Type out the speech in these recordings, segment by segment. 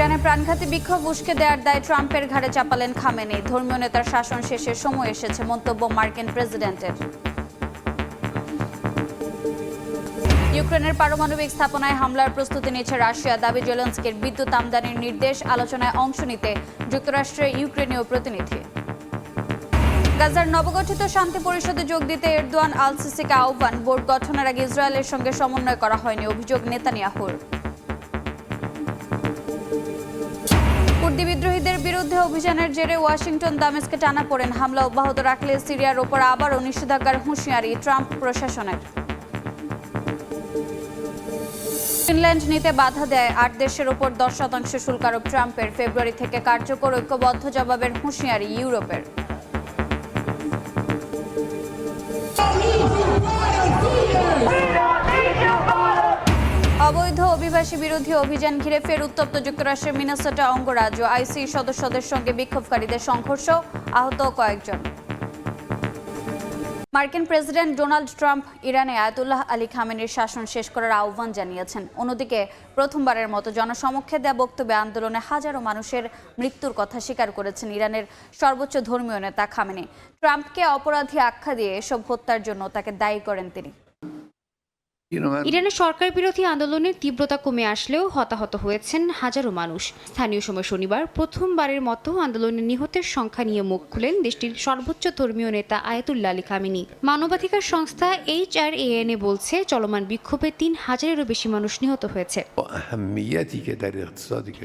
ইরানে প্রাণঘাতী বিক্ষোভ উস্কে দেওয়ার দায় ট্রাম্পের ঘাড়ে চাপালেন খামেনি। ধর্মীয় নেতার শাসন শেষের সময় এসেছে, মন্তব্য মার্কিন প্রেসিডেন্টের। ইউক্রেনের পারমাণবিক স্থাপনায় হামলার প্রস্তুতি নিচ্ছে রাশিয়া। দাবি জেলেনস্কির বিদ্যুৎ আমদানির নির্দেশ। আলোচনায় অংশ নিতে যুক্তরাষ্ট্রের ইউক্রেনীয় প্রতিনিধি। গাজার নবগঠিত শান্তি পরিষদে যোগ দিতে এরদোয়ান আল সিসিকে আহ্বান। বোর্ড গঠনের আগে ইসরায়েলের সঙ্গে সমন্বয় করা হয়নি, অভিযোগ নেতানিয়াহুর। কুর্দি বিদ্রোহীদের বিরুদ্ধে অভিযানের জেরে ওয়াশিংটন দামেস্কে টানাপোড়েন। হামলা অব্যাহত রাখলে সিরিয়ার ওপর আবারও নিষেধাজ্ঞার হুঁশিয়ারি ট্রাম্প প্রশাসনের। ফিনল্যান্ড নিতে বাধা দেয় ৮ দেশের ওপর 10% শুল্ক আরোপ ট্রাম্পের। ফেব্রুয়ারি থেকে কার্যকর ঐক্যবদ্ধ জবাবের হুঁশিয়ারি ইউরোপের। অবৈধ অভিবাসী বিরোধী অভিযান ঘিরে ফের উত্তপ্ত যুক্তরাষ্ট্রের মিনেসোটা অঙ্গরাজ্য। আইসি সদস্যদের সঙ্গে বিক্ষোভকারীদের সংঘর্ষ, আহত কয়েকজন। মার্কিন প্রেসিডেন্ট ডোনাল্ড ট্রাম্প ইরানে আয়াতুল্লাহ আলী খামেনির শাসন শেষ করার আহ্বান জানিয়েছেন। অন্যদিকে প্রথমবারের মতো জনসমক্ষে দেয়া বক্তব্যে আন্দোলনে হাজারো মানুষের মৃত্যুর কথা স্বীকার করেছেন ইরানের সর্বোচ্চ ধর্মীয় নেতা খামেনি। ট্রাম্পকে অপরাধী আখ্যা দিয়ে এসব হত্যার জন্য তাকে দায়ী করেন তিনি। ইরানের সরকার বিরোধী আন্দোলনের তীব্রতা কমে আসলেও হতাহত হয়েছেন হাজারো মানুষ। স্থানীয় সময় শনিবার প্রথমবারের মতো আন্দোলনে নিহতের সংখ্যা নিয়ে মুখ খুলেন দেশটির সর্বোচ্চ ধর্মীয় নেতা আয়াতুল্লাহ আলী খামেনি। মানবাধিকার সংস্থা HRAN বলছে চলমান বিক্ষোভে 3000-এরও বেশি মানুষ নিহত হয়েছে।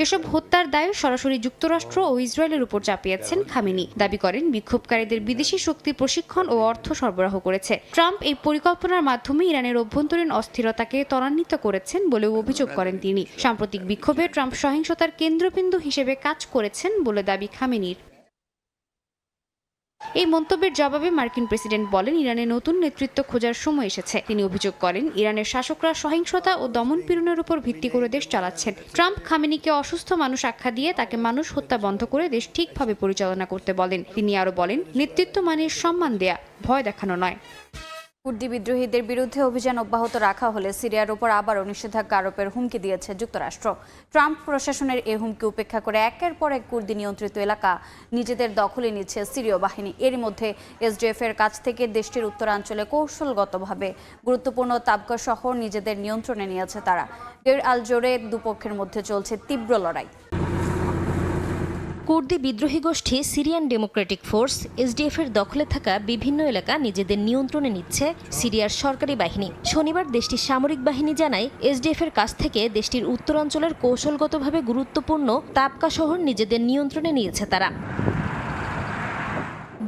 এসব হত্যার দায় সরাসরি যুক্তরাষ্ট্র ও ইসরায়েলের উপর চাপিয়েছেন খামেনি। দাবি করেন বিক্ষোভকারীদের বিদেশি শক্তি প্রশিক্ষণ ও অর্থ সরবরাহ করেছে। ট্রাম্প এই পরিকল্পনার মাধ্যমে ইরানের অভ্যন্তরীণ অস্থিরতাকে ত্বরান্বিত করেছেন বলেও অভিযোগ করেন তিনি। সাম্প্রতিক বিক্ষোভে ট্রাম্প সহিংসতার কেন্দ্রবিন্দু হিসেবে কাজ করেছেন বলে দাবি খামেনির। এই মন্তব্যের জবাবে মার্কিন প্রেসিডেন্ট বলেন ইরানে নতুন নেতৃত্ব খোঁজার সময় এসেছে। তিনি অভিযোগ করেন ইরানের শাসকরা সহিংসতা ও দমন-পীড়নের উপর ভিত্তি করে দেশ চালাচ্ছেন। ট্রাম্প খামেনিকে অসুস্থ মানুষ আখ্যা দিয়ে তাকে মানুষ হত্যা বন্ধ করে দেশ ঠিকভাবে পরিচালনা করতে বলেন। তিনি আরও বলেন নেতৃত্ব মানে সম্মান দেয়া, ভয় দেখানো নয়। কুর্দি বিদ্রোহীদের বিরুদ্ধে অভিযান অব্যাহত রাখা হলে সিরিয়ার উপর আবারও নিষেধাজ্ঞা আরোপের হুমকি দিয়েছে যুক্তরাষ্ট্র। ট্রাম্প প্রশাসনের এই হুমকি উপেক্ষা করে একের পর এক কুর্দি নিয়ন্ত্রিত এলাকা নিজেদের দখলে নিচ্ছে সিরীয় বাহিনী। এরই মধ্যে SDF এর কাছ থেকে দেশটির উত্তরাঞ্চলে কৌশলগতভাবে গুরুত্বপূর্ণ তাবকা শহর নিজেদের নিয়ন্ত্রণে নিয়েছে তারা। দের আল জোরে দুপক্ষের মধ্যে চলছে তীব্র লড়াই। কুর্দি বিদ্রোহী গোষ্ঠী সিরিয়ান ডেমোক্রেটিক ফোর্স SDF এর দখলে থাকা বিভিন্ন এলাকা নিজেদের নিয়ন্ত্রণে নিচ্ছে সিরিয়ার সরকারি বাহিনী। শনিবার দেশটির সামরিক বাহিনী জানায় SDF এর কাছ থেকে দেশটির উত্তরাঞ্চলের কৌশলগতভাবে গুরুত্বপূর্ণ তাবকা শহর নিজেদের নিয়ন্ত্রণে নিয়েছে তারা।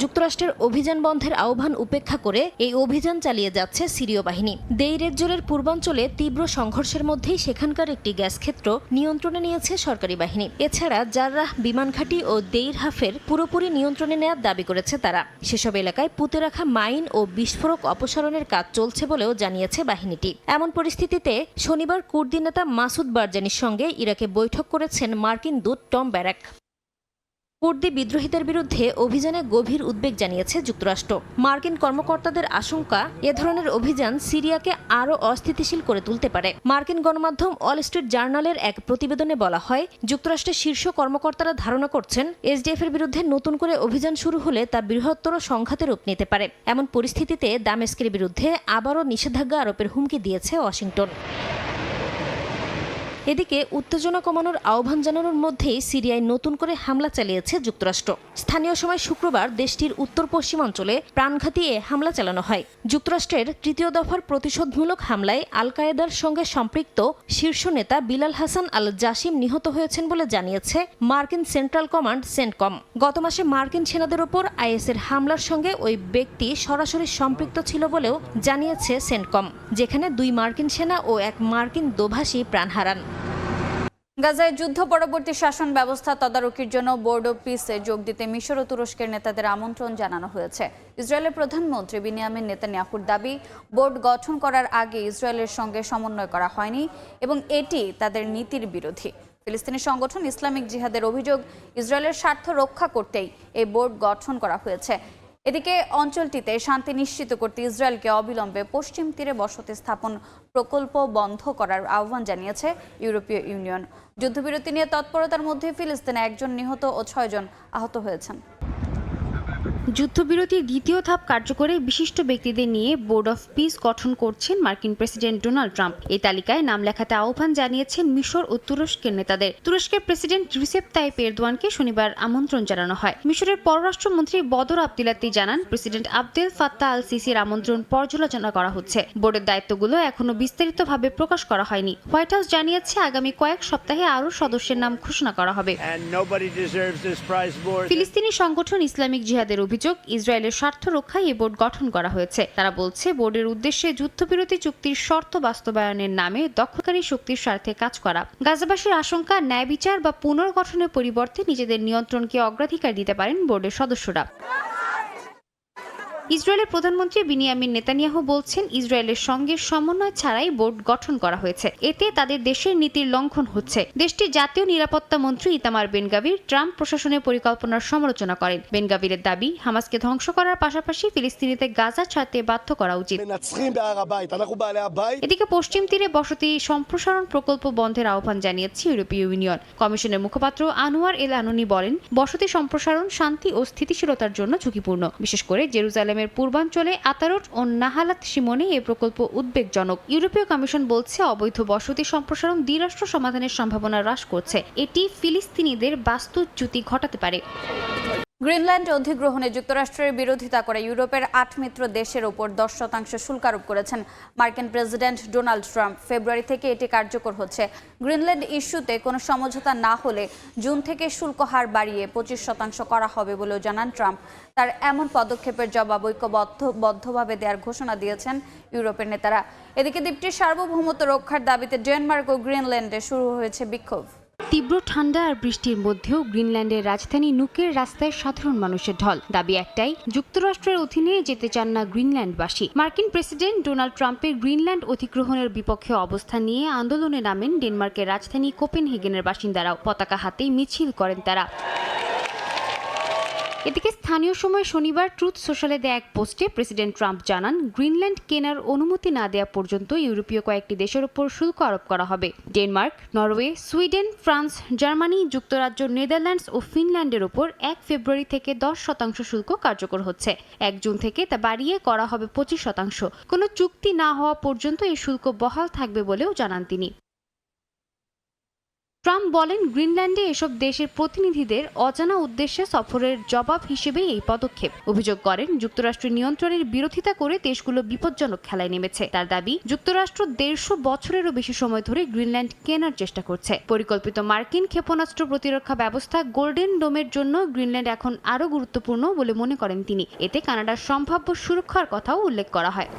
যুক্তরাষ্ট্রের অভিযান বন্ধের আহ্বান উপেক্ষা করে এই অভিযান চালিয়ে যাচ্ছে সিরীয় বাহিনী। দেইর এজ-জোরের পূর্বাঞ্চলে তীব্র সংঘর্ষের মধ্যেই সেখানকার একটি গ্যাস ক্ষেত্র নিয়ন্ত্রণে নিয়েছে সরকারি বাহিনী। এছাড়া জাররাহ বিমান ঘাঁটি ও দেইর হাফের পুরোপুরি নিয়ন্ত্রণে নেওয়ার দাবি করেছে তারা। সেসব এলাকায় পুঁতে রাখা মাইন ও বিস্ফোরক অপসারণের কাজ চলছে বলেও জানিয়েছে বাহিনীটি। এমন পরিস্থিতিতে শনিবার কুর্দি নেতা মাসুদ বারজানির সঙ্গে ইরাকে বৈঠক করেছেন মার্কিন দূত টম ব্যারাক। কুর্দি বিদ্রোহীদের বিরুদ্ধে অভিযানে গভীর উদ্বেগ জানিয়েছে যুক্তরাষ্ট্র। মার্কিন কর্মকর্তাদের আশঙ্কা এ ধরনের অভিযান সিরিয়াকে আরও অস্থিতিশীল করে তুলতে পারে। মার্কিন গণমাধ্যম ওয়াল স্ট্রিট জার্নালের এক প্রতিবেদনে বলা হয় যুক্তরাষ্ট্রের শীর্ষ কর্মকর্তারা ধারণা করছেন SDF এর বিরুদ্ধে নতুন করে অভিযান শুরু হলে তা বৃহত্তর সংঘাতের রূপ নিতে পারে। এমন পরিস্থিতিতে দামেস্কের বিরুদ্ধে আবারও নিষেধাজ্ঞা আরোপের হুমকি দিয়েছে ওয়াশিংটন। এদিকে উত্তেজনা কমানোর আহ্বান জানানোর মধ্যেই সিরিয়ায় নতুন করে হামলা চালিয়েছে যুক্তরাষ্ট্র। স্থানীয় সময় শুক্রবার দেশটির উত্তর পশ্চিমাঞ্চলে প্রাণঘাতী এ হামলা চালানো হয়। যুক্তরাষ্ট্রের তৃতীয় দফার প্রতিশোধমূলক হামলায় আল কায়েদার সঙ্গে সম্পৃক্ত শীর্ষ নেতা বিলাল হাসান আল জাসিম নিহত হয়েছেন বলে জানিয়েছে মার্কিন সেন্ট্রাল কমান্ড সেন্টকম। গত মাসে মার্কিন সেনাদের ওপর IS-এর হামলার সঙ্গে ওই ব্যক্তি সরাসরি সম্পৃক্ত ছিল বলেও জানিয়েছে সেন্টকম, যেখানে 2 মার্কিন সেনা ও 1 মার্কিন দোভাষী প্রাণ হারান। গাজায় যুদ্ধ পরবর্তী শাসন ব্যবস্থা তদারকির জন্য বোর্ড অব পিসে যোগ দিতে মিশর ও তুরস্কের নেতাদের আমন্ত্রণ জানানো হয়েছে। ইসরায়েলের প্রধানমন্ত্রী বিনিয়ামিন নেতানিয়াহুর দাবি, বোর্ড গঠন করার আগে ইসরায়েলের সঙ্গে সমন্বয় করা হয়নি এবং এটি তাদের নীতির বিরোধী। ফিলিস্তিনি সংগঠন ইসলামিক জিহাদের অভিযোগ, ইসরায়েলের স্বার্থ রক্ষা করতেই এই বোর্ড গঠন করা হয়েছে। এদিকে অঞ্চলটিতে শান্তি নিশ্চিত করতে ইসরায়েলকে অবিলম্বে পশ্চিম তীরে বসতি স্থাপন প্রকল্প বন্ধ করার আহ্বান জানিয়েছে ইউরোপীয় ইউনিয়ন। যুদ্ধবিরতি নিয়ে তৎপরতার মধ্যে ফিলিস্তিনে 1 জন নিহত ও 6 জন আহত হয়েছেন। যুদ্ধবিরতির দ্বিতীয় ধাপ কার্যকরে বিশিষ্ট ব্যক্তিদের নিয়ে বোর্ড অফ পিস গঠন করছেন মার্কিন প্রেসিডেন্ট ডোনাল্ড ট্রাম্প। এই তালিকায় নাম লেখাতে আহ্বান জানিয়েছেন মিশর ও তুরস্কের নেতাদের। তুরস্কের প্রেসিডেন্ট রিসেপ তাইপ এরদোয়ানকে শনিবার আমন্ত্রণ জানানো হয়। মিশরের পররাষ্ট্রমন্ত্রী বদর আবদিলাতি জানান, প্রেসিডেন্ট আবদেল ফাত্তাহ আল সিসির আমন্ত্রণ পর্যালোচনা করা হচ্ছে। বোর্ডের দায়িত্বগুলো এখনো বিস্তারিতভাবে প্রকাশ করা হয়নি। হোয়াইট হাউস জানিয়েছে আগামী কয়েক সপ্তাহে আরও সদস্যের নাম ঘোষণা করা হবে। ফিলিস্তিনি সংগঠন ইসলামিক জিহাদের অভিযোগ, ইসরায়েলের স্বার্থ রক্ষায় এই বোর্ড গঠন করা হয়েছে। তারা বলছে, বোর্ডের উদ্দেশ্যে যুদ্ধবিরতি চুক্তির শর্ত বাস্তবায়নের নামে দখলকারী শক্তির স্বার্থে কাজ করা। গাজাবাসীর আশঙ্কা, ন্যায় বিচার বা পুনর্গঠনের পরিবর্তে নিজেদের নিয়ন্ত্রণকে অগ্রাধিকার দিতে পারেন বোর্ডের সদস্যরা। ইসরায়েলের প্রধানমন্ত্রী বিনিয়ামিন নেতানিয়াহু বলছেন, ইসরায়েলের সঙ্গে সমন্বয় ছাড়াই বোর্ড গঠন করা হয়েছে। এতে তাদের দেশের নীতির লঙ্ঘন হচ্ছে। দেশটির জাতীয় নিরাপত্তা মন্ত্রী ইতামার বেন-গাভির ট্রাম্প প্রশাসনের পরিকল্পনার সমালোচনা করেন। বেন-গাভিরের দাবি, হামাসকে ধ্বংস করার পাশাপাশি ফিলিস্তিনিদের গাজা ছাড়তে বাধ্য করা উচিত। এদিকে পশ্চিম তীরে বসতি সম্প্রসারণ প্রকল্প বন্ধের আহ্বান জানিয়েছে ইউরোপীয় ইউনিয়ন। কমিশনের মুখপাত্র আনোয়ার এল আনুনি বলেন, বসতি সম্প্রসারণ শান্তি ও স্থিতিশীলতার জন্য ঝুঁকিপূর্ণ। বিশেষ করে জেরুজালেমের পূর্বাঞ্চলে আতারোট ও নাহালাত সীমানে এই প্রকল্প উদ্বেগজনক। ইউরোপীয় কমিশন বলছে, অবৈধ বসতি সম্প্রসারণ দ্বিরাষ্ট্র সমাধানের সম্ভাবনা হ্রাস করছে। এটি ফিলিস্তিনিদের বাস্তুচ্যুতি ঘটাতে পারে। গ্রিনল্যান্ড অধিগ্রহণে যুক্তরাষ্ট্রের বিরোধিতা করে ইউরোপের 8 মিত্র দেশের ওপর 10% শুল্ক আরোপ করেছেন মার্কিন প্রেসিডেন্ট ডোনাল্ড ট্রাম্প। ফেব্রুয়ারি থেকে এটি কার্যকর হচ্ছে। গ্রিনল্যান্ড ইস্যুতে কোনো সমঝোতা না হলে জুন থেকে শুল্ক হার বাড়িয়ে 25% করা হবে বলেও জানান ট্রাম্প। তার এমন পদক্ষেপের জবাব ঐক্যবদ্ধভাবে দেওয়ার ঘোষণা দিয়েছেন ইউরোপের নেতারা। এদিকে দ্বীপটির সার্বভৌমত্ব রক্ষার দাবিতে ডেনমার্ক ও গ্রিনল্যান্ডে শুরু হয়েছে বিক্ষোভ। তীব্র ঠান্ডা আর বৃষ্টির মধ্যেও গ্রিনল্যান্ডের রাজধানী নুকের রাস্তায় সাধারণ মানুষের ঢল। দাবি একটাই, যুক্তরাষ্ট্রের অধীনে যেতে চান না গ্রিনল্যান্ডবাসী। মার্কিন প্রেসিডেন্ট ডোনাল্ড ট্রাম্পের গ্রিনল্যান্ড অধিগ্রহণের বিপক্ষে অবস্থান নিয়ে আন্দোলনে নামেন ডেনমার্কের রাজধানী কোপেনহেগেনের বাসিন্দারাও। পতাকা হাতেই মিছিল করেন তারা। এদিকে স্থানীয় সময় শনিবার ট্রুথ সোশ্যালে দেয়া এক পোস্টে প্রেসিডেন্ট ট্রাম্প জানান, গ্রিনল্যান্ড কেনার অনুমতি না দেওয়া পর্যন্ত ইউরোপীয় কয়েকটি দেশের উপর শুল্ক আরোপ করা হবে। Denmark, Norway, Sweden, France, Germany, যুক্তরাজ্য, নেদারল্যান্ডস ও ফিনল্যান্ডের উপর 1 ফেব্রুয়ারি থেকে 10% শুল্ক কার্যকর হচ্ছে। 1 জুন থেকে তা বাড়িয়ে করা হবে 25%। কোনো চুক্তি না হওয়া পর্যন্ত এই শুল্ক বহাল থাকবে বলেও জানান তিনি। ট্রাম্প বলেন, গ্রিনল্যান্ডে এসব দেশের প্রতিনিধিদের অজানা উদ্দেশ্যে সফরের জবাব হিসেবে এই পদক্ষেপ। অভিযোগ করেন, যুক্তরাষ্ট্রের নিয়ন্ত্রণের বিরোধিতা করে দেশগুলো বিপজ্জনক খেলায় নেমেছে। তার দাবি, যুক্তরাষ্ট্র 150 বছরেরও বেশি সময় ধরে গ্রিনল্যান্ড কেনার চেষ্টা করছে। পরিকল্পিত মার্কিন ক্ষেপণাস্ত্র প্রতিরক্ষা ব্যবস্থা গোল্ডেন ডোমের জন্য গ্রিনল্যান্ড এখন আরও গুরুত্বপূর্ণ বলে মনে করেন তিনি। এতে কানাডার সম্ভাব্য সুরক্ষার কথাও উল্লেখ করা হয়।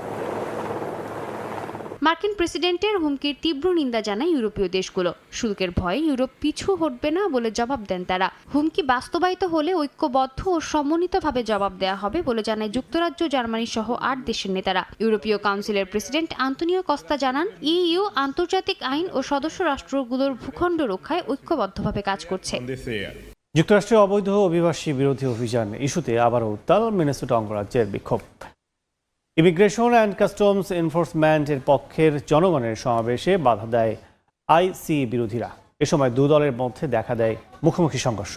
মার্কিন প্রেসিডেন্টের হুমকির তীব্র নিন্দা জানায় ইউরোপীয় দেশগুলো। শুল্কের ভয়ে ইউরোপ পিছু হটবে না বলে জবাব দেন তারা। হুমকি বাস্তবায়িত হলে ঐক্যবদ্ধ ও সমন্বিতভাবে জবাব দেওয়া হবে বলে জানায় যুক্তরাজ্য, জার্মানি সহ 8 দেশের নেতারা। ইউরোপীয় কাউন্সিলের প্রেসিডেন্ট আন্তোনিও কস্তা জানান, ইইউ আন্তর্জাতিক আইন ও সদস্য রাষ্ট্রগুলোর ভূখণ্ড রক্ষায় ঐক্যবদ্ধভাবে কাজ করছে। যুক্তরাষ্ট্রের অবৈধ অভিবাসী বিরোধী অভিযান ইস্যুতে আবারও উত্তাল মিনেসোটা অঙ্গরাজ্যের বিক্ষোভ। ইমিগ্রেশন অ্যান্ড কাস্টমস এনফোর্সমেন্টের পক্ষের জনগণের সমাবেশে বাধা দেয় আইসি বিরোধীরা। এ সময় 2 দলের মধ্যে দেখা দেয় মুখোমুখি সংঘর্ষ।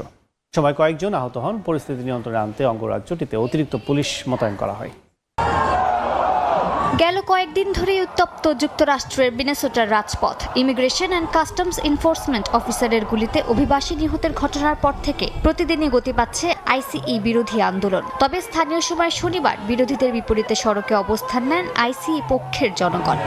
সময় কয়েকজন আহত হন। পরিস্থিতি নিয়ন্ত্রণে আনতে অঙ্গরাজ্যটিতে অতিরিক্ত পুলিশ মোতায়েন করা হয়। গেল কয়েকদিন ধরেই উত্তপ্ত যুক্তরাষ্ট্রের মিনেসোটার রাজপথ। ইমিগ্রেশন অ্যান্ড কাস্টমস এনফোর্সমেন্ট অফিসারের গুলিতে অভিবাসী নিহতের ঘটনার পর থেকে প্রতিদিনই গতি পাচ্ছে আইসিই বিরোধী আন্দোলন। তবে স্থানীয় সময় শনিবার বিরোধীদের বিপরীতে সড়কে অবস্থান নেন আইসিই পক্ষের জনগণ।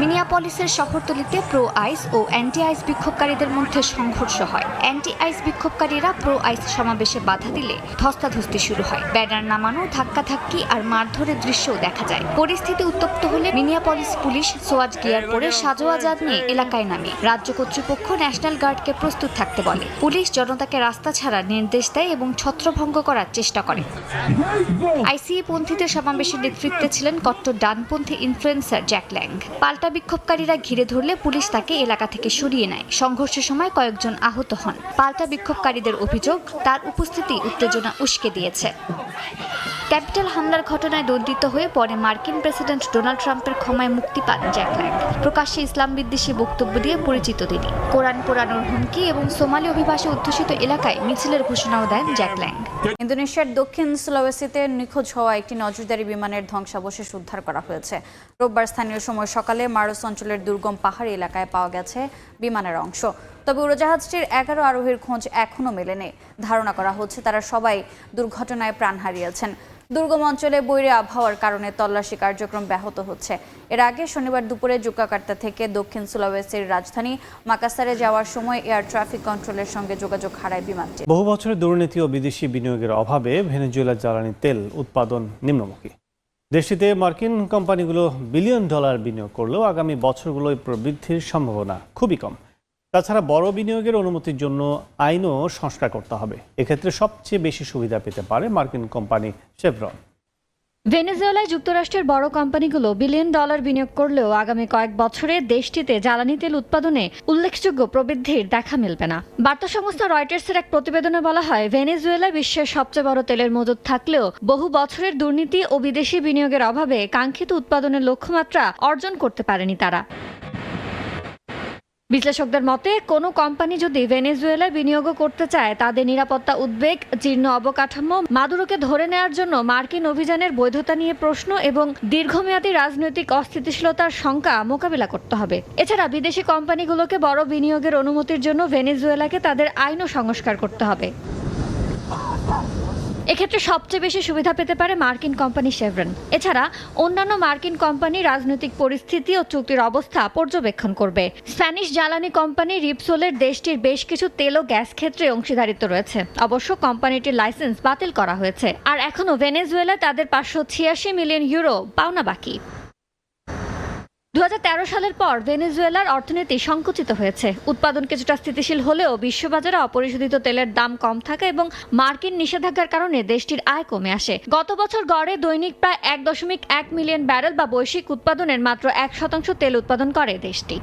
মিনিয়াপলিসের শহরতলিতে প্রো আইস ও অ্যান্টি আইস বিক্ষোভকারীদের মধ্যে সংঘর্ষ হয়। অ্যান্টি আইস বিক্ষোভকারীরা প্রো আইস সমাবেশে বাধা দিলে ধস্তাধস্তি শুরু হয়। ব্যানার নামানো, ধাক্কাধাক্কি আর মারধরের দৃশ্যও দেখা যায়। পরিস্থিতি উত্তপ্ত হলে মিনিয়াপলিস পুলিশ সোয়াট গিয়ার পরে সাজোয়াজাদ নিয়ে এলাকায় নামে। রাজ্য কর্তৃপক্ষ ন্যাশনাল গার্ডকে প্রস্তুত থাকতে বলে। পুলিশ জনতাকে রাস্তা ছাড়ার নির্দেশ দেয় এবং ছত্রভঙ্গ করার চেষ্টা করে। আইসিই পন্থীদের সমাবেশের নেতৃত্বে ছিলেন কট্টর ডানপন্থী ইনফ্লুয়েন্সার জ্যাক ল্যাং। পাল্টা বিক্ষোভকারীরা ঘিরে ধরলে পুলিশ তাকে এলাকা থেকে সরিয়ে নেয়। সংঘর্ষের সময় কয়েকজন আহত হন। পাল্টা বিক্ষোভকারীদের অভিযোগ, তার উপস্থিতি উত্তেজনা উস্কে দিয়েছে। ক্যাপিটাল হামলার ঘটনায় দণ্ডিত হয়ে পরে মার্কিন প্রেসিডেন্ট ডোনাল্ড ট্রাম্পের ক্ষমায় মুক্তি পান জ্যাক ল্যাং। প্রকাশ্যে ইসলাম বিদ্বেষী বক্তব্য দিয়ে পরিচিত তিনি। কোরআন পোড়ানোর হুমকি এবং সোমালি অভিবাসী অধ্যুষিত এলাকায় মিছিলের ঘোষণাও দেন জ্যাক ল্যাং। ইন্দোনেশিয়ার দক্ষিণ সুলাওয়েসিতে নিখোঁজ হওয়া একটি নজরদারি বিমানের ধ্বংসাবশেষ উদ্ধার করা হয়েছে। রোববার স্থানীয় সময় সকালে মারোস অঞ্চলের দুর্গম পাহাড়ি এলাকায় পাওয়া গেছে বিমানের অংশ। তবে উড়োজাহাজটির 11 আরোহীর খোঁজ এখনও মেলেনি। ধারণা করা হচ্ছে তারা সবাই দুর্ঘটনায় প্রাণ হারিয়েছেন। দুর্গম অঞ্চলে বৈরী আবহাওয়ার কারণে তল্লাশি কার্যক্রম ব্যাহত হচ্ছে। এর আগে শনিবার দুপুরে জোকার্তা থেকে দক্ষিণ সুলাওয়েসির রাজধানী মাকাসারে যাওয়ার সময় এয়ার ট্রাফিক কন্ট্রোলের সঙ্গে যোগাযোগ হারায় বিমানটি। বহু বছরের দুর্নীতি ও বিদেশি বিনিয়োগের অভাবে ভেনেজুয়েলার জ্বালানি তেল উৎপাদন নিম্নমুখী। দেশটিতে মার্কিন কোম্পানিগুলো বিলিয়ন ডলার বিনিয়োগ করলেও আগামী বছরগুলোয় প্রবৃদ্ধির সম্ভাবনা খুবই কম। তাছাড়া বড় বিনিয়োগের অনুমতির জন্য আইনও সংস্কার করতে হবে। এক্ষেত্রে সবচেয়ে বেশি সুবিধা পেতে পারে মার্কিন কোম্পানি শেভরন। ভেনেজুয়েলায় যুক্তরাষ্ট্রের বড় কোম্পানিগুলো বিলিয়ন ডলার বিনিয়োগ করলেও আগামী কয়েক বছরে দেশটিতে জ্বালানি তেল উৎপাদনে উল্লেখযোগ্য প্রবৃদ্ধির দেখা মিলবে না। বার্তা সংস্থা রয়টার্সের এক প্রতিবেদনে বলা হয়, ভেনেজুয়েলা বিশ্বের সবচেয়ে বড় তেলের মজুদ থাকলেও বহু বছরের দুর্নীতি ও বিদেশি বিনিয়োগের অভাবে কাঙ্ক্ষিত উৎপাদনের লক্ষ্যমাত্রা অর্জন করতে পারেনি তারা। বিশ্লেষকদের মতে, কোনো কোম্পানি যদি ভেনেজুয়েলায় বিনিয়োগ করতে চায়, তাদের নিরাপত্তা উদ্বেগ, জীর্ণ অবকাঠামো, মাদুরোকে ধরে নেওয়ার জন্য মার্কিন অভিযানের বৈধতা নিয়ে প্রশ্ন এবং দীর্ঘমেয়াদী রাজনৈতিক অস্থিতিশীলতার শঙ্কা মোকাবিলা করতে হবে। এছাড়া বিদেশি কোম্পানিগুলোকে বড় বিনিয়োগের অনুমতির জন্য ভেনেজুয়েলাকে তাদের আইনও সংস্কার করতে হবে। এক্ষেত্রে সবচেয়ে বেশি সুবিধা পেতে পারে মার্কিন কোম্পানি শেভরন। এছাড়া অন্যান্য মার্কিন কোম্পানি রাজনৈতিক পরিস্থিতি ও চুক্তির অবস্থা পর্যবেক্ষণ করবে। স্প্যানিশ জ্বালানি কোম্পানি রিপসোলের দেশটির বেশ কিছু তেল ও গ্যাস ক্ষেত্রে অংশীদারিত্ব রয়েছে। অবশ্য কোম্পানিটির লাইসেন্স বাতিল করা হয়েছে, আর এখনও ভেনেজুয়েলা তাদের 586 মিলিয়ন ইউরো পাওনা বাকি। 2013 সালের পর ভেনেজুয়েলার অর্থনীতি সংকুচিত হয়েছে। উৎপাদন কিছুটা স্থিতিশীল হলেও বিশ্ববাজারে অপরিশোধিত তেলের দাম কম থাকা এবং মার্কিন নিষেধাজ্ঞার কারণে দেশটির আয় কমে আসে। গত বছর গড়ে দৈনিক প্রায় 1.1 মিলিয়ন ব্যারেল বা বৈশ্বিক উৎপাদনের মাত্র 1% তেল উৎপাদন করে দেশটি।